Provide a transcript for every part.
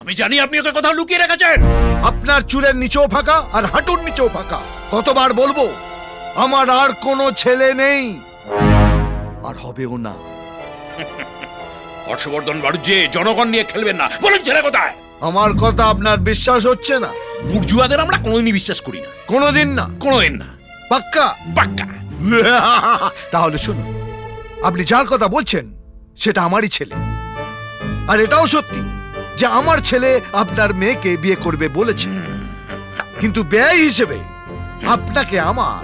আমি জানি আপনি ওকে কোথাও লুকিয়ে রেখেছেন। আপনার চুলের নিচেও ফাঁকা আর হাঁটুর নিচেও ফাঁকা। কতবার বলবো আমার আর কোনো ছেলে নেই, আর হবেও না। হর্ষবর্ধন বাড়ুজ্জে, জনগণ নিয়ে খেলবেন না। বলুন ছেলে কোথায়? আমার কথা আপনার বিশ্বাস হচ্ছে না? বুর্জুয়াদের আমরা কোনোদিনই বিশ্বাস করি না। কোনোদিন না? কোনোদিন না। পাক্কা? পাক্কা। তাহলে শুনুন, আপনি যার কথা বলছেন সেটা আমারই ছেলে। আর এটাও সত্যি যে আমার ছেলে আপনার মেয়েকে বিয়ে করবে বলেছে, কিন্তু ব্যয় হিসেবে আপনাকে আমার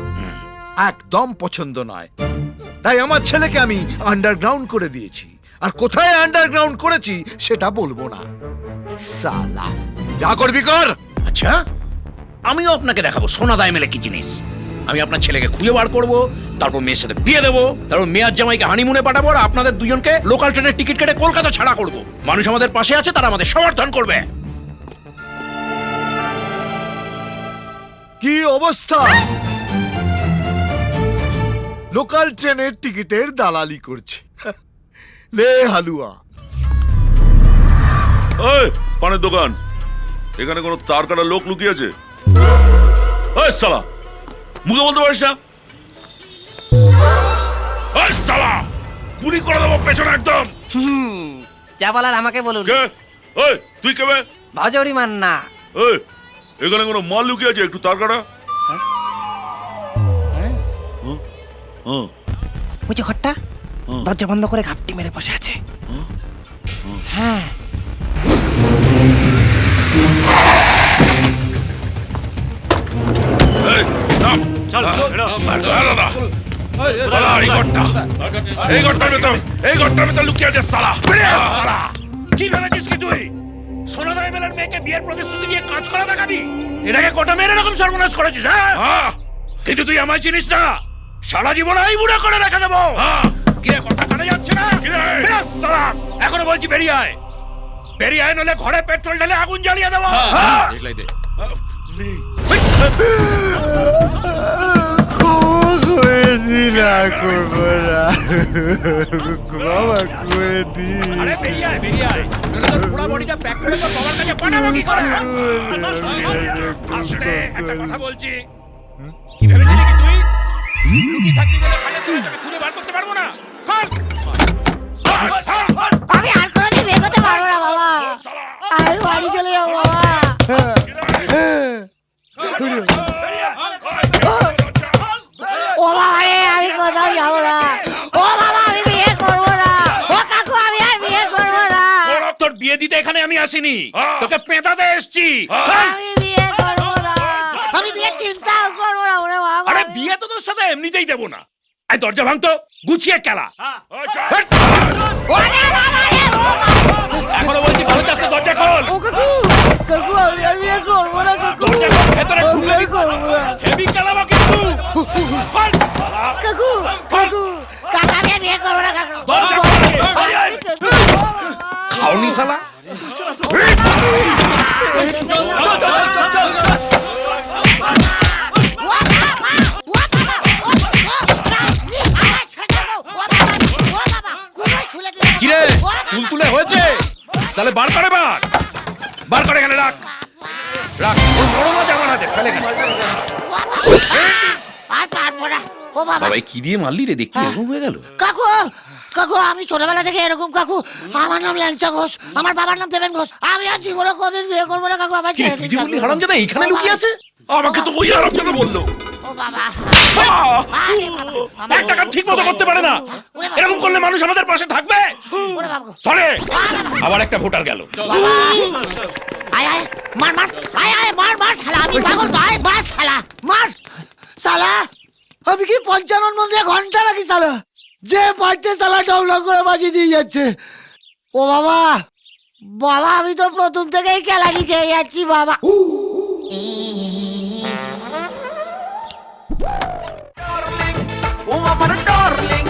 একদম পছন্দ নয়। তাই আমার ছেলেকে আমি আন্ডারগ্রাউন্ড করে দিয়েছি। আর কোথায় আন্ডারগ্রাউন্ড করেছি সেটা বলবো না। সালা, যা করবি কর। আচ্ছা, আমিও আপনাকে দেখাবো সোনাদা এমএলএ কি জিনিস। আমি আপনার ছেলেকে খুঁজে বার করবো, তারপর মেয়ের সাথে বিয়ে দেবো, তারপর মেয়ার জামাইকে হানিমুনে পাঠাবো, আর আপনাদের দুজনকে লোকাল ট্রেনের টিকিট কেটে কলকাতা ছাড়া করব। মানুষ আমাদের পাশে আছে, তারা আমাদের সমর্থন করবে। কি অবস্থা! লোকাল ট্রেনের টিকিটের দালালি করছে। লে হালুয়া। ওই পানের দোকান, এখানে কোনো তার কাটা লোক লুকিয়ে আছে? ওই শালা, মুখে বলতে পারিস না? ওই শালা, গুলি করে দেবো পেছনে একদম। যা বলার আমাকে বলুন। কে? ওই তুই কে বে? ভাজড়ি মান না। ওই এখানে কোনো মাল লুকিয়ে আছে? একটু তার কাটা। ওই যে ঘরটা, দরজা বন্ধ করে ঘাপটি মেরে বসে আছে। হ্যাঁ, এই নাম চল দাদা, এই ঘরটার ভেতর লুকিয়ে আছে শালা। শালা, কি ভেবেছিস কি তুই? সোনাদা এমএলএর মেয়েকে বিয়ের প্রতিশ্রুতি দিয়ে কাজ করা দেখাবি? এটাকে গোটা মেয়ের এরকম সর্বনাশ করেছিস, হ্যাঁ? কিন্তু তুই আমায় চিনিস না। সারা জীবন এই বুড়া করে রেখে দেবো। কিরে, কথা কানে যাচ্ছে না? বেরো শালা, এখনো বলছি বেরিয়ে আয়। বেরিয়ে আয়, নইলে ঘরে পেট্রোল ঢেলে আগুন জ্বালিয়ে দেবো। আরে বেরিয়ে আয়, বেরিয়ে আয়, নইলে তোর পুরো বডিটা প্যাক করে তোর বাবার কাছে পাঠাবো কি করে? আস্তে, একটা কথা বলছি। কি ভেবেছিলি কি তুই? লুকিয়ে থাকবি বলে খাটের তলায় তোকে খুঁজে বার করতে পারবো না? খোল! আমি আর কোনোদিন বিয়ে করতে পারবো না বাবা। আমি বাড়ি চলে যাবো বাবা। ও বাবা রে, আমি কোথাও যাবো না। ও বাবা, আমি বিয়ে করবো না। ও কাকু, আমি আর বিয়ে করবো না। তোর বিয়ে দিতে এখানে আমি আসিনি, তোকে পেঁদাতে এসছি। আমি বিয়ে করবো না। আমি বিয়ে চিন্তাও করবো না ওরে বাবা। আরে বিয়ে তো তোর সাথে এমনিতেই দেবো না। এই দরজা ভাঙতো, গুছিয়ে কেলা। ওরে বাবা রে, ও বাবা। এখনো বলছি ভালো চাচ্ছে, দরজা খোল। ও কাকু, কাকু আমি আর বিয়ে করবো না কাকু। দরজা খোল, ভেতরে আমি ঢুকে বিয়ে করবো না। হেভি কেলাবো কিন্তু। খোল। কাকু, কাকু, কাকু আমি আর বিয়ে করবো না কাকু। দরজা খোল। খাওনি শালা? কিরে, তুলতুলে হয়েছে? তাহলে বার করে বার করে এখানে রাখ। রাখ, ওর বড় মাছ আমার হাতে, ফেলে গেল। আর পারবো না। ও বাবা। বাবা, কি দিয়ে মারলি রে? দেখতে এরকম হয়ে গেল। কাকু, কাকু আমি ছোটবেলা থেকে এরকম কাকু। আমার নাম ল্যাংচা ঘোষ, আমার বাবার নাম দেবেন ঘোষ। আমি আর জীবনে কোনদিন বিয়ে করবো না কাকু। আমার কি ছেড়ে তুই দিন যে বললি কাকু। হারামজাদা এইখানে লুকিয়ে আছে? আমাকে তো ওই আরামজাদা বললো। ও বাবা। আহ! আরে বাবা। একটা কাজ ঠিক মতো করতে পারে না। এরকম করলে মানুষ আমাদের পাশে থাকবে? ওরে বাবা। চলে, আবার একটা ভোটার গেল। বাবা। আয় আয়, মার মার, আয় আয়, মার মার শালা, আমি পাগল তো, আয় মার শালা, মার শালা। আমি কি পঞ্চানন মন্দিরে ঘন্টা লাগি শালা, যে বাড়ছে শালা ডাউলা করে বাজিয়ে দিয়ে যাচ্ছে। ও বাবা, বাবা আমি তো প্রথম থেকেই কেলানি খেয়ে যাচ্ছি বাবা। ও আমার ডার্লিং